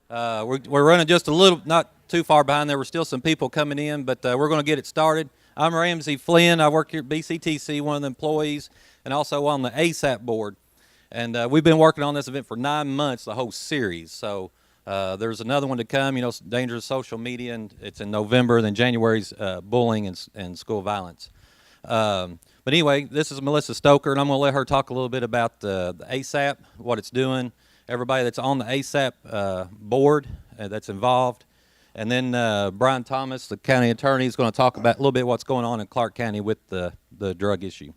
We're running just a little, not too far behind. There were still some people coming in, but we're going to get it started. I'm Ramsey Flynn. I work here at BCTC, one of the employees, and also on the ASAP board. And we've been working on this event for 9 months, the whole series. So there's another one to come, dangerous social media, and it's in November. Then January's bullying and school violence. But anyway, this is Melissa Stoker, and I'm going to let her talk a little bit about the ASAP, what it's doing, everybody that's on the ASAP board that's involved. And then Brian Thomas, the county attorney, is going to talk about a little bit what's going on in Clark County with the drug issue.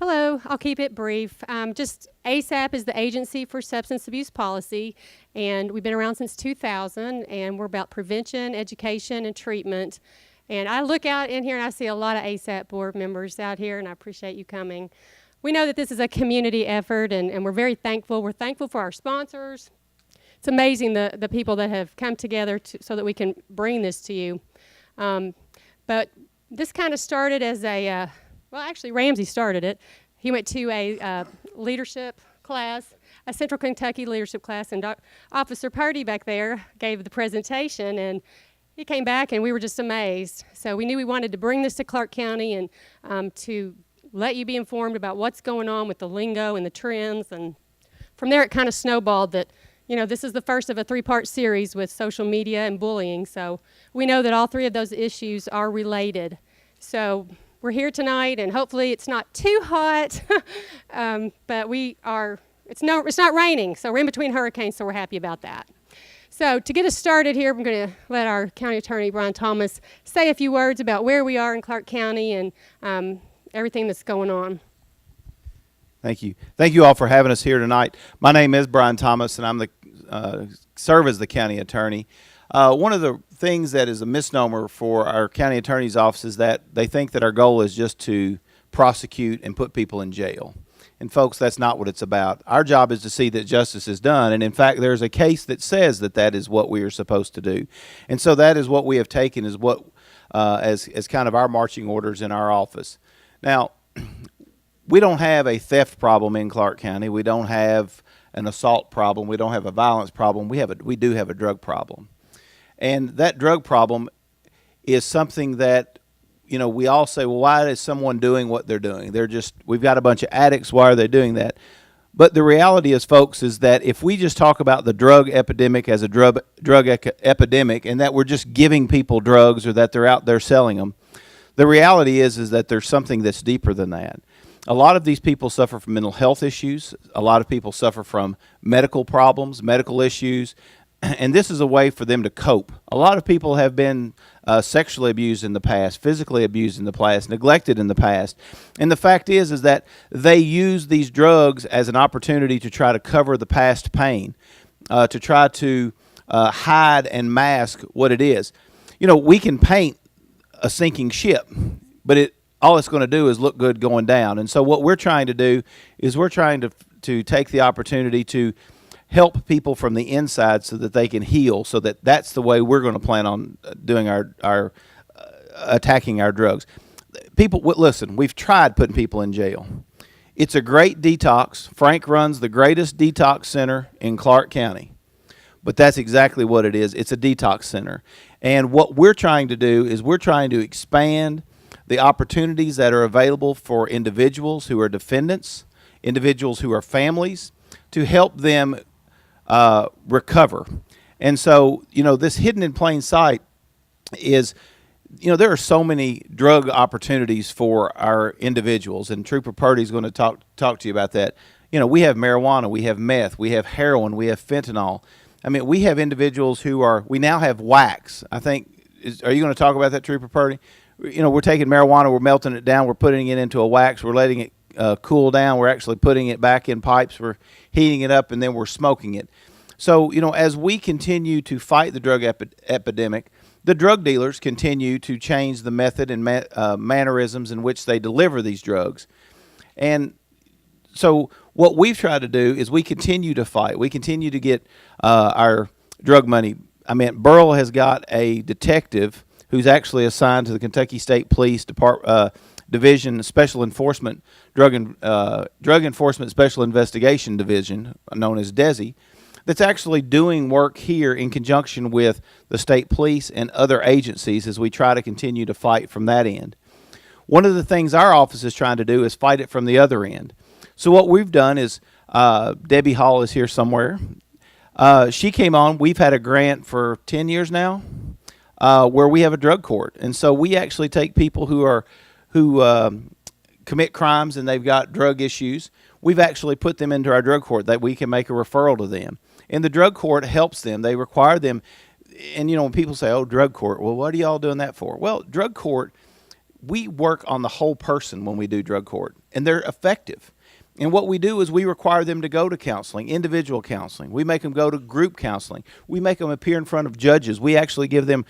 Hello, I'll keep it brief. Just ASAP is the Agency for Substance Abuse Policy, and we've been around since 2000, and we're about prevention, education, and treatment. And I look out in here and I see a lot of ASAP board members out here, and I appreciate you coming. We know that this is a community effort, and we're very thankful. We're thankful for our sponsors. It's amazing the people that have come together so that we can bring this to you. But this kind of started as well, actually, Ramsey started it. He went to a leadership class, a Central Kentucky leadership class, and Officer Purdy back there gave the presentation, and he came back, and we were just amazed. So we knew we wanted to bring this to Clark County and to let you be informed about what's going on with the lingo and the trends. And from there, it kind of snowballed that, this is the first of a 3-part series with social media and bullying. So we know that all 3 of those issues are related. So we're here tonight, and hopefully it's not too hot, but it's not raining, so we're in between hurricanes, so we're happy about that. So to get us started here, I'm going to let our county attorney, Brian Thomas, say a few words about where we are in Clark County and everything that's going on. Thank you. Thank you all for having us here tonight. My name is Brian Thomas, and I'm serve as the county attorney. One of the things that is a misnomer for our county attorney's office is that they think that our goal is just to prosecute and put people in jail. And folks, that's not what it's about. Our job is to see that justice is done. And in fact, there's a case that says that that is what we are supposed to do. And so that is what we have taken as what as kind of our marching orders in our office. Now, we don't have a theft problem in Clark County. We don't have an assault problem. We don't have a violence problem. We do have a drug problem. And that drug problem is something that, we all say, well, why is someone doing what they're doing? We've got a bunch of addicts. Why are they doing that? But the reality is, folks, is that if we just talk about the drug epidemic as a drug epidemic and that we're just giving people drugs or that they're out there selling them, the reality is that there's something that's deeper than that. A lot of these people suffer from mental health issues. A lot of people suffer from medical problems, medical issues. And this is a way for them to cope. A lot of people have been sexually abused in the past, physically abused in the past, neglected in the past. And the fact is that they use these drugs as an opportunity to try to cover the past pain, to try to hide and mask what it is. We can paint a sinking ship, but all it's going to do is look good going down. And so what we're trying to do is we're trying to take the opportunity to help people from the inside so that they can heal, so that's the way we're going to plan on doing our attacking our drugs. People, listen, we've tried putting people in jail. It's a great detox. Frank runs the greatest detox center in Clark County, but that's exactly what it is. It's a detox center. And what we're trying to do is we're trying to expand the opportunities that are available for individuals who are defendants, individuals who are families, to help them recover. And so, this hidden in plain sight is, there are so many drug opportunities for our individuals, and Trooper Purdy is going to talk to you about that. We have marijuana, we have meth, we have heroin, we have fentanyl. I mean, we have individuals we now have wax. I think, are you going to talk about that, Trooper Purdy? We're taking marijuana, we're melting it down, we're putting it into a wax, we're letting it cool down, we're actually putting it back in pipes, we're heating it up, and then we're smoking it. So, as we continue to fight the drug epidemic, the drug dealers continue to change the method and mannerisms in which they deliver these drugs. And so what we've tried to do is we continue to fight. We continue to get our drug money. Burl has got a detective who's actually assigned to the Kentucky State Police Division Special Enforcement Drug Enforcement Special Investigation Division, known as DESI. that's actually doing work here in conjunction with the state police and other agencies as we try to continue to fight from that end. One of the things our office is trying to do is fight it from the other end. So what we've done is, Debbie Hall is here somewhere. She came on. We've had a grant for 10 years now, where we have a drug court. And so we actually take people who commit crimes and they've got drug issues. We've actually put them into our drug court that we can make a referral to them. And the drug court helps them. They require them. And, you know, when people say, oh, drug court, well, what are y'all doing that for? Well, drug court, we work on the whole person when we do drug court, and they're effective. And what we do is we require them to go to counseling, individual counseling. We make them go to group counseling. We make them appear in front of judges. We actually give them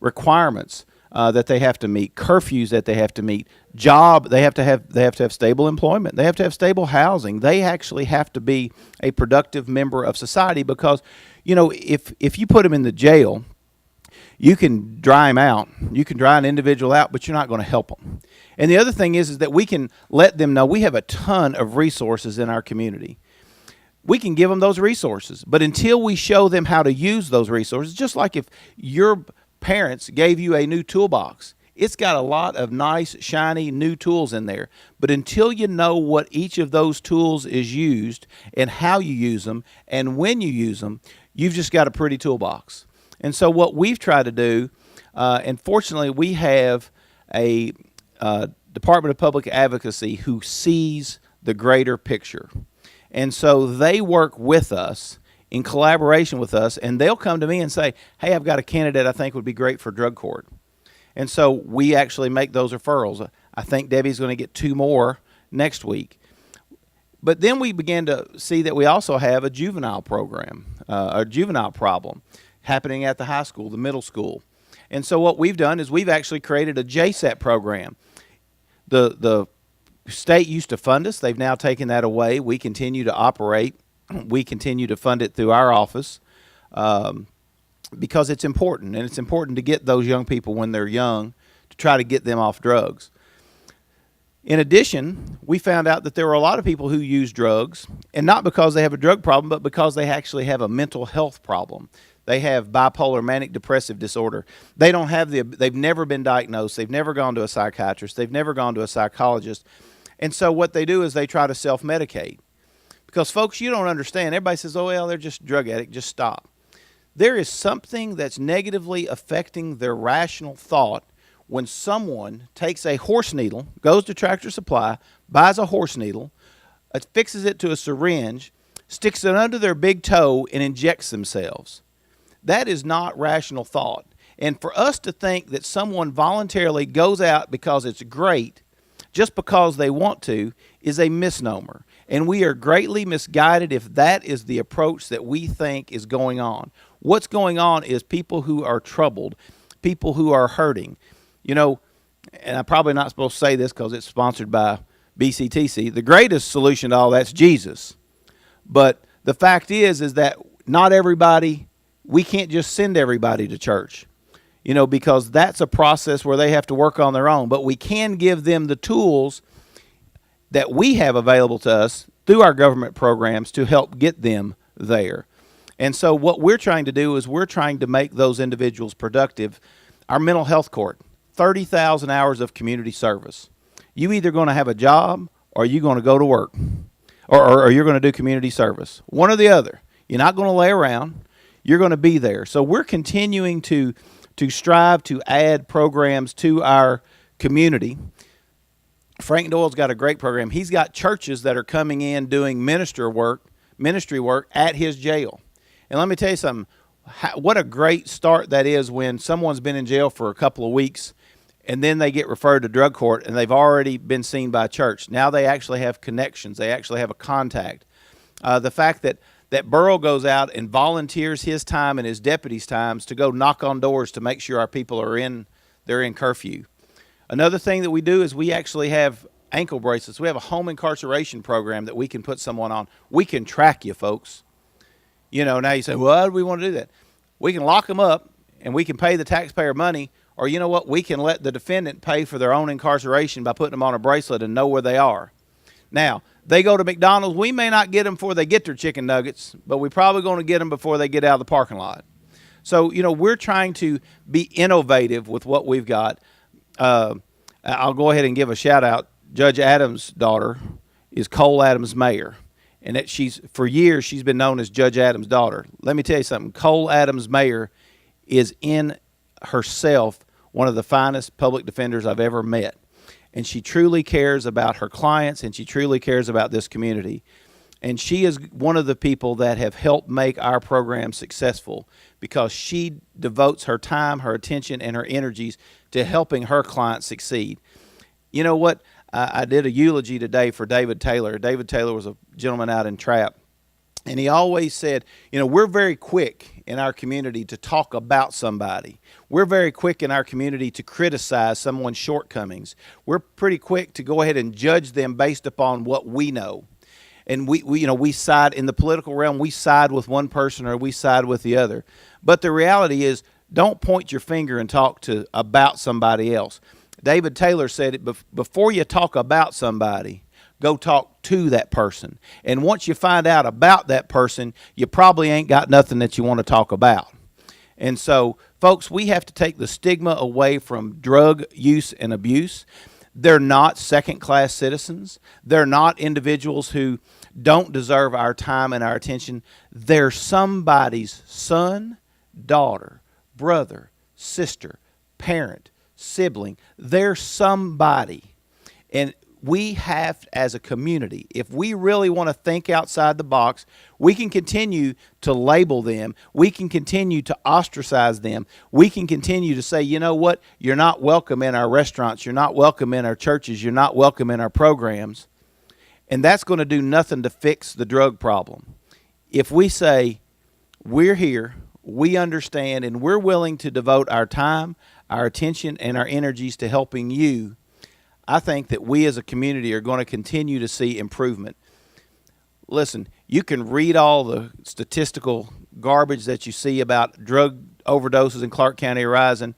requirements that they have to meet, curfews that they have to meet, they have to have stable employment. They have to have stable housing. They actually have to be a productive member of society because, you know, if you put them in the jail, you can dry them out. You can dry an individual out, but you're not going to help them. And the other thing is that we can let them know we have a ton of resources in our community. We can give them those resources, but until we show them how to use those resources, just like if your parents gave you a new toolbox, it's got a lot of nice, shiny, new tools in there. But until you know what each of those tools is used and how you use them and when you use them, you've just got a pretty toolbox. And so what we've tried to do, and fortunately we have a Department of Public Advocacy who sees the greater picture. And so they work with us in collaboration with us, and they'll come to me and say, hey, I've got a candidate I think would be great for drug court. And so we actually make those referrals. I think Debbie's going to get 2 more next week. But then we began to see that we also have a juvenile program, a juvenile problem happening at the high school, the middle school. And so what we've done is we've actually created a JSAT program. The state used to fund us. They've now taken that away. We continue to operate. We continue to fund it through our office because it's important, and it's important to get those young people when they're young to try to get them off drugs. In addition, we found out that there were a lot of people who use drugs, and not because they have a drug problem, but because they actually have a mental health problem. They have bipolar manic depressive disorder. They've never been diagnosed. They've never gone to a psychiatrist. They've never gone to a psychologist. And so what they do is they try to self-medicate. Because, folks, you don't understand. Everybody says, oh, well, they're just a drug addict. Just stop. There is something that's negatively affecting their rational thought when someone takes a horse needle, goes to Tractor Supply, buys a horse needle, fixes it to a syringe, sticks it under their big toe, and injects themselves. That is not rational thought. And for us to think that someone voluntarily goes out because it's great, just because they want to, is a misnomer. And we are greatly misguided if that is the approach that we think is going on. What's going on is people who are troubled, people who are hurting. You know, and I'm probably not supposed to say this because it's sponsored by BCTC. The greatest solution to all that's Jesus. But the fact is that not everybody, we can't just send everybody to church, you know, because that's a process where they have to work on their own. But we can give them the tools that we have available to us through our government programs to help get them there. And so what we're trying to do is we're trying to make those individuals productive. Our mental health court, 30,000 hours of community service. You either going to have a job or you're going to go to work or you're going to do community service. One or the other. You're not going to lay around. You're going to be there. So we're continuing to strive to add programs to our community. Frank Doyle's got a great program. He's got churches that are coming in doing ministry work at his jail. And let me tell you something. What a great start that is when someone's been in jail for a couple of weeks and then they get referred to drug court and they've already been seen by a church. Now they actually have connections. They actually have a contact. The fact that Burrell goes out and volunteers his time and his deputies' times to go knock on doors to make sure our people they're in curfew. Another thing that we do is we actually have ankle bracelets. We have a home incarceration program that we can put someone on. We can track you, folks. You know, now you say, well, why do we want to do that? We can lock them up and we can pay the taxpayer money, or you know what? We can let the defendant pay for their own incarceration by putting them on a bracelet and know where they are. Now, They go to McDonald's. We may not get them before they get their chicken nuggets, but we're probably going to get them before they get out of the parking lot. So, we're trying to be innovative with what we've got. I'll go ahead and give a shout out. Judge Adams' daughter is Cole Adams' mayor. And that for years, she's been known as Judge Adams' daughter. Let me tell you something. Cole Adams' mayor is in herself one of the finest public defenders I've ever met. And she truly cares about her clients, and she truly cares about this community. And she is one of the people that have helped make our program successful because she devotes her time, her attention, and her energies to helping her clients succeed. You know what? I did a eulogy today for David Taylor. David Taylor was a gentleman out in Trapp. And he always said, we're very quick in our community to talk about somebody. We're very quick in our community to criticize someone's shortcomings. We're pretty quick to go ahead and judge them based upon what we know. And we side in the political realm, we side with one person or we side with the other. But the reality is, don't point your finger and talk about somebody else. David Taylor said it before you talk about somebody, go talk to that person. And once you find out about that person, you probably ain't got nothing that you want to talk about. And so, folks, we have to take the stigma away from drug use and abuse. They're not second-class citizens. They're not individuals who don't deserve our time and our attention. They're somebody's son, daughter, brother, sister, parent, sibling. They're somebody. And we have, as a community, if we really want to think outside the box, we can continue to label them. We can continue to ostracize them. We can continue to say, you know what, you're not welcome in our restaurants. You're not welcome in our churches. You're not welcome in our programs. And that's going to do nothing to fix the drug problem. If we say, we're here, we understand, and we're willing to devote our time, our attention, and our energies to helping you, I think that we as a community are going to continue to see improvement. Listen, you can read all the statistical garbage that you see about drug overdoses in Clark County rising.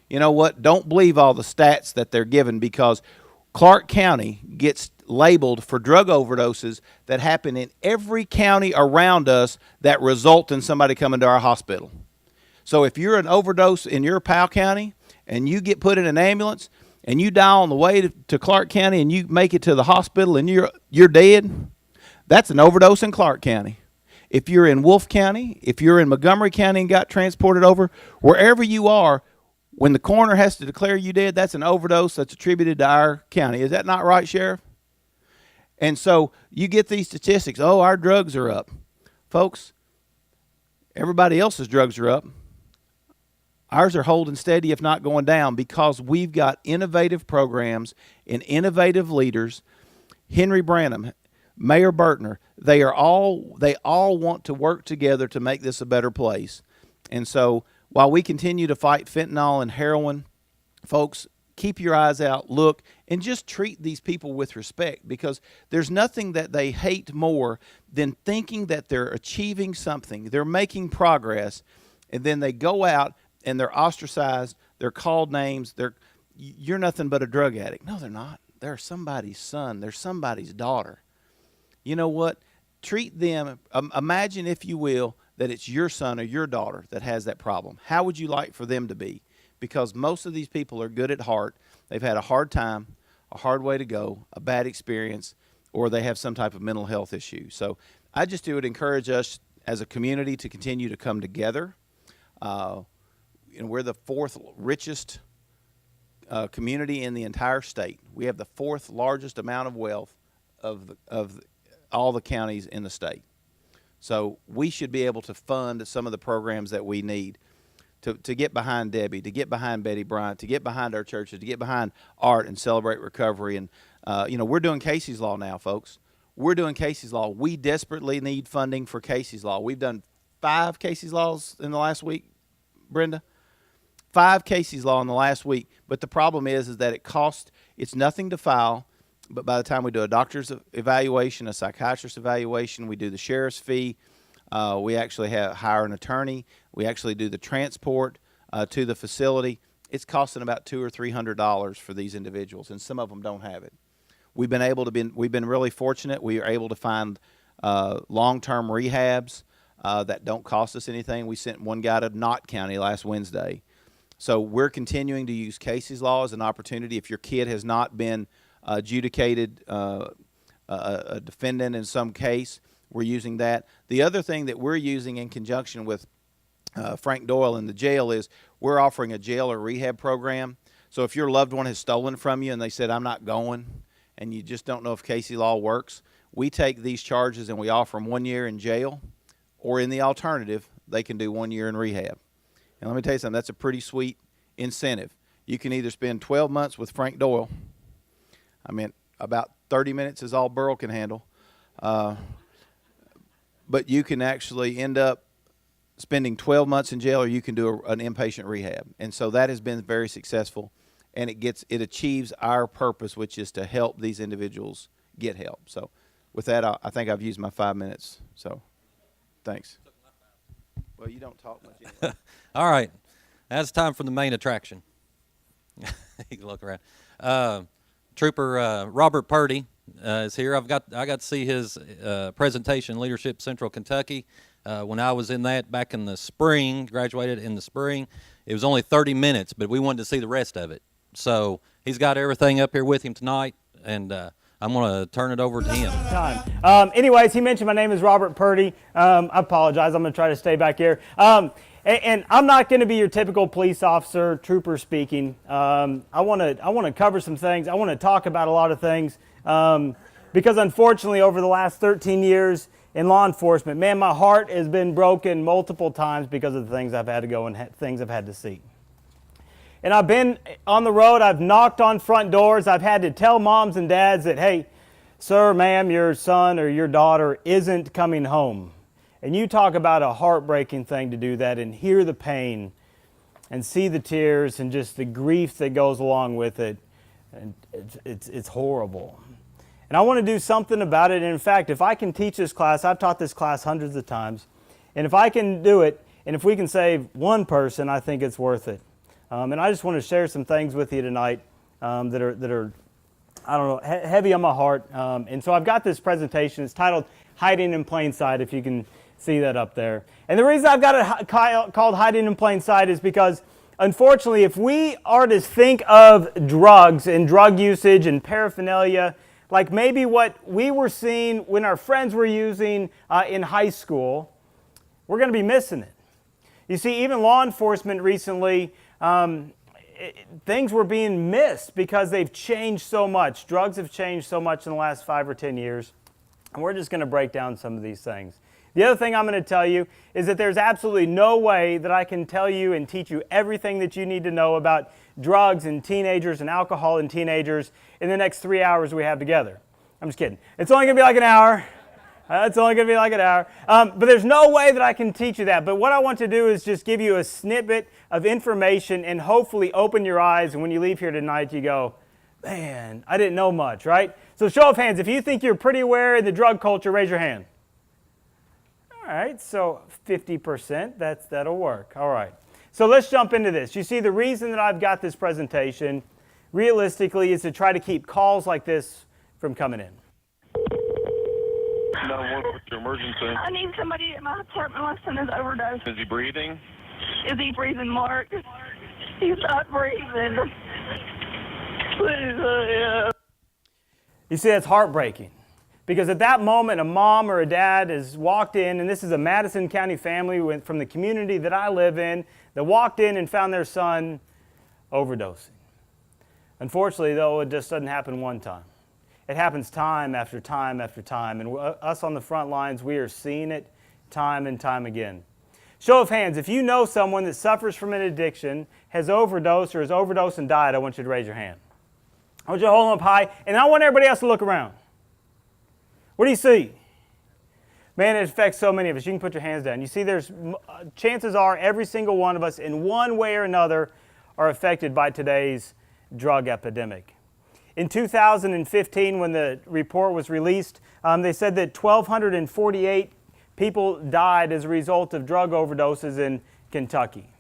You know what? Don't believe all the stats that they're given, because Clark County gets labeled for drug overdoses that happen in every county around us that result in somebody coming to our hospital. So if you're an overdose in your Powell County and you get put in an ambulance and you die on the way to Clark County and you make it to the hospital and you're dead, that's an overdose in Clark County. If you're in Wolfe County, if you're in Montgomery County and got transported over, wherever you are, when the coroner has to declare you dead, that's an overdose that's attributed to our county. Is that not right, Sheriff? And so you get these statistics, oh, our drugs are up. Folks, everybody else's drugs are up. Ours are holding steady, if not going down, because we've got innovative programs and innovative leaders. Henry Branham, Mayor Bertner, they all want to work together to make this a better place. And so while we continue to fight fentanyl and heroin, folks, keep your eyes out, look, and just treat these people with respect, because there's nothing that they hate more than thinking that they're achieving something, they're making progress, and then they go out and they're ostracized, they're called names, you're nothing but a drug addict. No, they're not. They're somebody's son. They're somebody's daughter. You know what? Treat them, imagine, if you will, that it's your son or your daughter that has that problem. How would you like for them to be? Because most of these people are good at heart. They've had a hard time, a hard way to go, a bad experience, or they have some type of mental health issue. So I just would encourage us as a community to continue to come together. We're the fourth richest community in the entire state. We have the fourth largest amount of wealth of all the counties in the state. So we should be able to fund some of the programs that we need to get behind Debbie, to get behind Betty Bryant, to get behind our churches, to get behind art and Celebrate Recovery. And, we're doing Casey's Law now, folks. We're doing Casey's Law. We desperately need funding for Casey's Law. We've done 5 Casey's Laws in the last week, Brenda. 5 Casey's Law in the last week. But the problem is that it's nothing to file. But by the time we do a doctor's evaluation, a psychiatrist's evaluation, we do the sheriff's fee, we actually hire an attorney, we actually do the transport to the facility. It's costing about $200 or $300 for these individuals, and some of them don't have it. we've been really fortunate. We are able to find long-term rehabs that don't cost us anything. We sent one guy to Knott County last Wednesday. So we're continuing to use Casey's Law as an opportunity. If your kid has not been adjudicated a defendant in some case, we're using that. The other thing that we're using in conjunction with Frank Doyle in the jail is we're offering a jail or rehab program. So if your loved one has stolen from you and they said, I'm not going, and you just don't know if Casey Law works, we take these charges and we offer them 1 year in jail, or in the alternative, they can do 1 year in rehab. And let me tell you something, that's a pretty sweet incentive. You can either spend 12 months with Frank Doyle. I mean, about 30 minutes is all Burl can handle. But you can actually end up spending 12 months in jail, or you can do an inpatient rehab. And so that has been very successful, and it achieves our purpose, which is to help these individuals get help. So with that, I think I've used my 5 minutes. So thanks. Well, you don't talk much anyway. All right. Now it's time for the main attraction. You can look around. Trooper Robert Purdy is here. I got to see his presentation, Leadership Central Kentucky. When I was in that back in the spring, graduated in the spring, it was only 30 minutes, but we wanted to see the rest of it. So he's got everything up here with him tonight, and I'm going to turn it over to him. Anyways, he mentioned my name is Robert Purdy. I apologize. I'm going to try to stay back here. And I'm not going to be your typical police officer, trooper speaking. I want to cover some things. I want to talk about a lot of things because unfortunately over the last 13 years in law enforcement, man, my heart has been broken multiple times because of the things I've had to go and things I've had to see. And I've been on the road. I've knocked on front doors. I've had to tell moms and dads that, hey, sir, ma'am, your son or your daughter isn't coming home. And you talk about a heartbreaking thing to do that and hear the pain and see the tears and just the grief that goes along with it. And it's horrible. And I want to do something about it. And in fact, if I can teach this class, I've taught this class hundreds of times. And if I can do it, and if we can save one person, I think it's worth it. And I just want to share some things with you tonight that are I don't know, heavy on my heart. And so I've got this presentation. It's titled Hiding in Plain Sight, if you can see that up there. And the reason I've got it called Hiding in Plain Sight is because, unfortunately, if we are to think of drugs and drug usage and paraphernalia, like maybe what we were seeing when our friends were using in high school, we're going to be missing it. You see, even law enforcement recently, things were being missed because they've changed so much. Drugs have changed so much in the last 5 or 10 years. And we're just going to break down some of these things. The other thing I'm going to tell you is that there's absolutely no way that I can tell you and teach you everything that you need to know about drugs and teenagers and alcohol and teenagers in the next 3 hours we have together. I'm just kidding. It's only going to be like an hour. It's only going to be like an hour. But there's no way that I can teach you that. But what I want to do is just give you a snippet of information and hopefully open your eyes. And when you leave here tonight, you go, man, I didn't know much, right? So show of hands. If you think you're pretty aware in the drug culture, raise your hand. All right, so 50%, that'll work. All right. So let's jump into this. You see, the reason that I've got this presentation, realistically, is to try to keep calls like this from coming in. 911, what's your emergency? I need somebody at my apartment. My son is overdosed. Is he breathing? Is he breathing, Mark? He's not breathing. Please, You see, that's heartbreaking. Because at that moment, a mom or a dad has walked in, and this is a Madison County family from the community that I live in, that walked in and found their son overdosing. Unfortunately, though, it just doesn't happen one time. It happens time after time after time, and us on the front lines, we are seeing it time and time again. Show of hands, if you know someone that suffers from an addiction, has overdosed or has overdosed and died, I want you to raise your hand. I want you to hold them up high, and I want everybody else to look around. What do you see? Man, it affects so many of us. You can put your hands down. You see, chances are every single one of us in one way or another are affected by today's drug epidemic. In 2015, when the report was released, they said that 1,248 people died as a result of drug overdoses in Kentucky.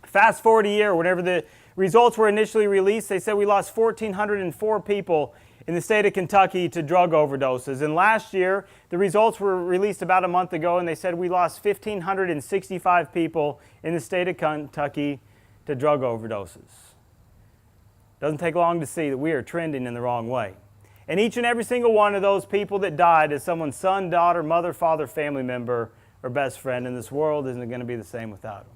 Fast forward a year, whenever the results were initially released, they said we lost 1,404 people in the state of Kentucky to drug overdoses. And last year, the results were released about a month ago, and they said we lost 1,565 people in the state of Kentucky to drug overdoses. Doesn't take long to see that we are trending in the wrong way. And each and every single one of those people that died is someone's son, daughter, mother, father, family member, or best friend, and this world isn't going to be the same without them.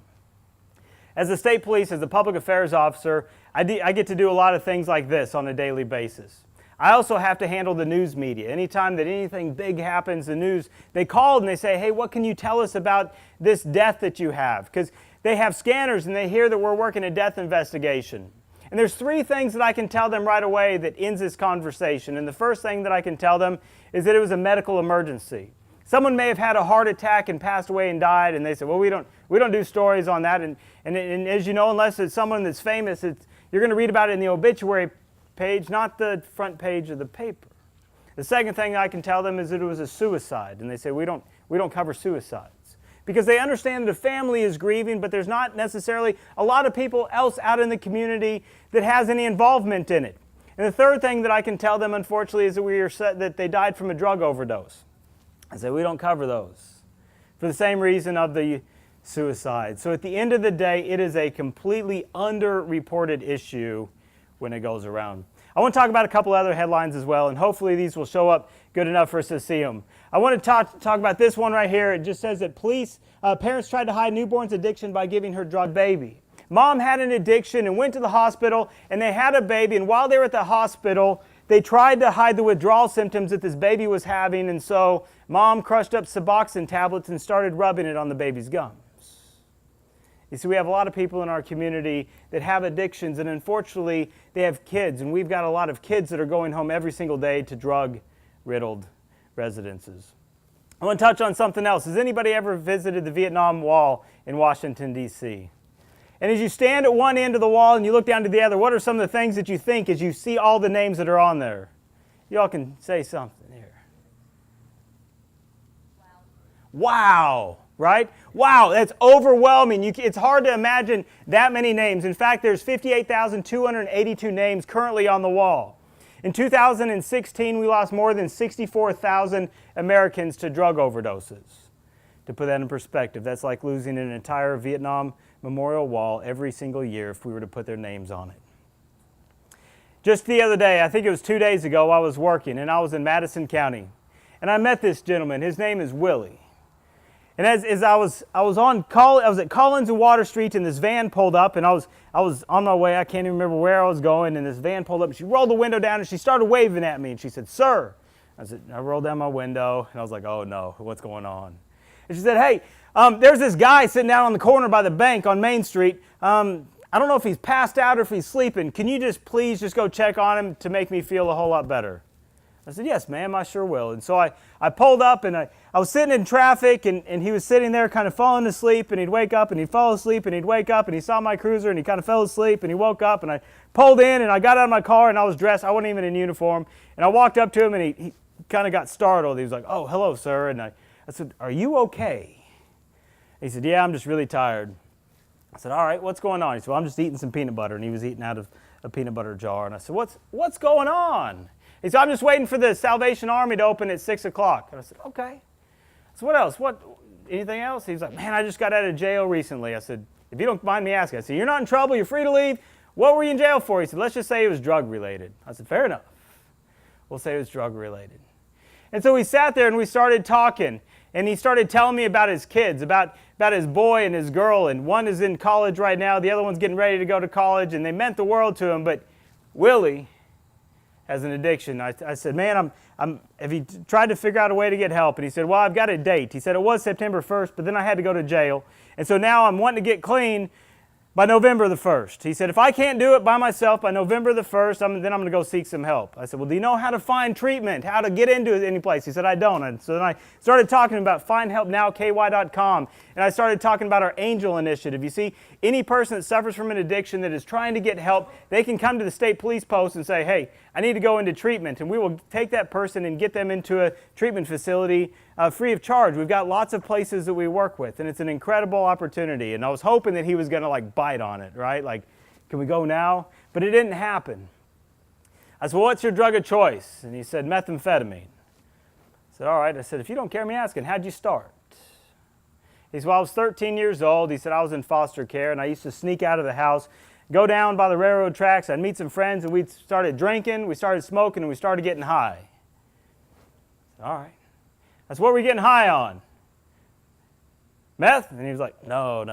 As the state police, as a public affairs officer, I get to do a lot of things like this on a daily basis. I also have to handle the news media. Anytime that anything big happens, the news, they call and they say, hey, what can you tell us about this death that you have? Because they have scanners and they hear that we're working a death investigation. And there's three things that I can tell them right away that ends this conversation. And the first thing that I can tell them is that it was a medical emergency. Someone may have had a heart attack and passed away and died, and they say, well, we don't do stories on that. And as you know, unless it's someone that's famous, you're going to read about it in the obituary page, not the front page of the paper. The second thing I can tell them is that it was a suicide, and they say we don't cover suicides because they understand that a family is grieving, but there's not necessarily a lot of people else out in the community that has any involvement in it. And the third thing that I can tell them, unfortunately, is that they died from a drug overdose. I say we don't cover those for the same reason of the suicide. So at the end of the day, it is a completely underreported issue when it goes around. I want to talk about a couple other headlines as well, and hopefully these will show up good enough for us to see them. I want to talk about this one right here. It just says that parents tried to hide newborn's addiction by giving her drug baby. Mom had an addiction and went to the hospital, and they had a baby, and while they were at the hospital, they tried to hide the withdrawal symptoms that this baby was having, and so mom crushed up Suboxone tablets and started rubbing it on the baby's gums. You see, we have a lot of people in our community that have addictions, and unfortunately, they have kids, and we've got a lot of kids that are going home every single day to drug-riddled residences. I want to touch on something else. Has anybody ever visited the Vietnam Wall in Washington, D.C.? And as you stand at one end of the wall and you look down to the other, what are some of the things that you think as you see all the names that are on there? Y'all can say something here. Wow, right? Wow, that's overwhelming. It's hard to imagine that many names. In fact, there's 58,282 names currently on the wall. In 2016, we lost more than 64,000 Americans to drug overdoses. To put that in perspective, that's like losing an entire Vietnam Memorial Wall every single year if we were to put their names on it. Just the other day, I think it was 2 days ago, I was working and I was in Madison County. And I met this gentleman. His name is Willie. And as I was at Collins and Water Street, and this van pulled up, and I was on my way. I can't even remember where I was going, and this van pulled up, and she rolled the window down, and she started waving at me, and she said, "Sir." I rolled down my window, and I was like, "Oh no, what's going on?" And she said, "Hey, there's this guy sitting down on the corner by the bank on Main Street. I don't know if he's passed out or if he's sleeping. Can you please go check on him to make me feel a whole lot better?" I said, "Yes, ma'am, I sure will." And so I pulled up, and I was sitting in traffic, and he was sitting there kind of falling asleep, and he'd wake up, and he'd fall asleep, and he'd wake up, and he saw my cruiser, and he kind of fell asleep, and he woke up, and I pulled in, and I got out of my car, and I was dressed. I wasn't even in uniform. And I walked up to him, and he kind of got startled. He was like, "Oh, hello, sir." And I said, "Are you okay?" He said, "Yeah, I'm just really tired." I said, "All right, what's going on?" He said, "Well, I'm just eating some peanut butter." And he was eating out of a peanut butter jar. And I said, What's going on?" He said, "I'm just waiting for the Salvation Army to open at 6 o'clock. And I said, "Okay." So what else? Anything else? He was like, "Man, I just got out of jail recently." I said, "If you don't mind me asking." I said, "You're not in trouble. You're free to leave. What were you in jail for?" He said, "Let's just say it was drug related." I said, "Fair enough. We'll say it was drug related." And so we sat there and we started talking. And he started telling me about his kids, about his boy and his girl. And one is in college right now. The other one's getting ready to go to college. And they meant the world to him. But Willie has an addiction. I said, "Man, have you tried to figure out a way to get help?" And he said, "Well, I've got a date." He said, "It was September 1st, but then I had to go to jail. And so now I'm wanting to get clean by November the 1st. He said, "If I can't do it by myself by November the 1st, then I'm going to go seek some help." I said, "Well, do you know how to find treatment, how to get into any place?" He said, "I don't." And so then I started talking about findhelpnowky.com, and I started talking about our Angel Initiative. You see, any person that suffers from an addiction that is trying to get help, they can come to the state police post and say, "Hey, I need to go into treatment," and we will take that person and get them into a treatment facility free of charge. We've got lots of places that we work with, and it's an incredible opportunity. And I was hoping that he was going to bite on it, right? Like, can we go now? But it didn't happen. I said, well, what's your drug of choice? And he said, methamphetamine. I said, all right. I said, if you don't care me asking, how'd you start? He said, well, I was 13 years old. He said, I was in foster care, and I used to sneak out of the house, go down by the railroad tracks. I'd meet some friends, and we started drinking, we started smoking, and we started getting high. I said, all right. That's what we're getting high on. Meth? And he was like, no,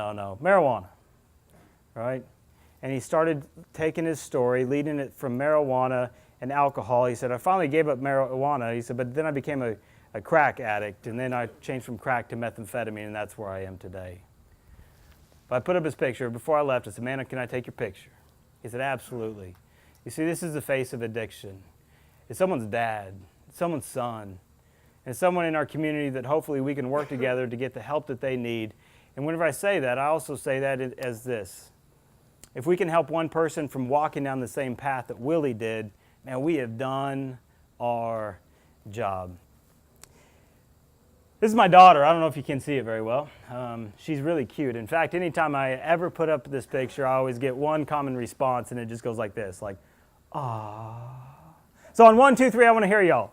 marijuana. Right? And he started taking his story, leading it from marijuana and alcohol. He said, I finally gave up marijuana. He said, but then I became a crack addict, and then I changed from crack to methamphetamine, and that's where I am today. But I put up his picture. Before I left, I said, man, can I take your picture? He said, absolutely. You see, this is the face of addiction. It's someone's dad, it's someone's son, and someone in our community that hopefully we can work together to get the help that they need. And whenever I say that, I also say that as this. If we can help one person from walking down the same path that Willie did, man, we have done our job. This is my daughter. I don't know if you can see it very well. She's really cute. In fact, anytime I ever put up this picture, I always get one common response, and it just goes like this, like, "Aww." So on 1, 2, 3, I want to hear y'all.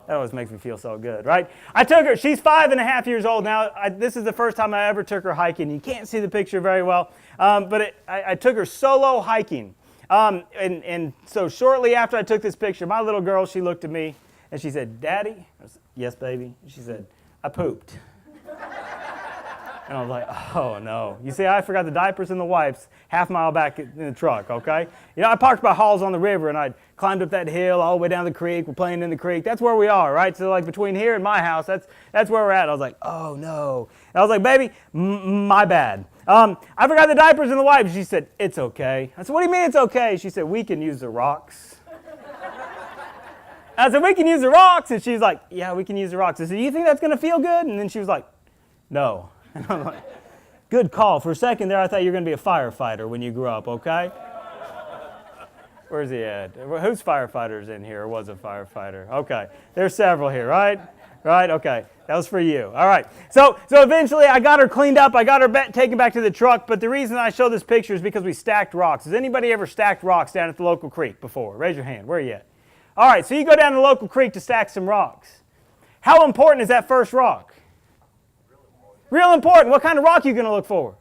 That always makes me feel so good, right? I took her. She's 5.5 years old now. This is the first time I ever took her hiking. You can't see the picture very well, but I took her solo hiking. And so shortly after I took this picture, my little girl, she looked at me, and she said, Daddy? I said, yes, baby. She said, I pooped. And I was like, oh, no. You see, I forgot the diapers and the wipes half-mile back in the truck, okay? You know, I parked by Halls on the river, and I climbed up that hill all the way down the creek. We're playing in the creek. That's where we are, right? So, like, between here and my house, that's where we're at. I was like, oh, no. And I was like, baby, my bad. I forgot the diapers and the wipes. She said, it's okay. I said, what do you mean it's okay? She said, we can use the rocks. I said, we can use the rocks. And she's like, yeah, we can use the rocks. I said, you think that's going to feel good? And then she was like, no. And I'm like, good call. For a second there, I thought you were going to be a firefighter when you grew up, okay? Where's he at? Who's firefighters in here or was a firefighter? Okay. There's several here, right? Right? Okay. That was for you. All right. So eventually I got her cleaned up. I got her taken back to the truck. But the reason I show this picture is because we stacked rocks. Has anybody ever stacked rocks down at the local creek before? Raise your hand. Where are you at? All right. So you go down to the local creek to stack some rocks. How important is that first rock? Real important. What kind of rock are you going to look for?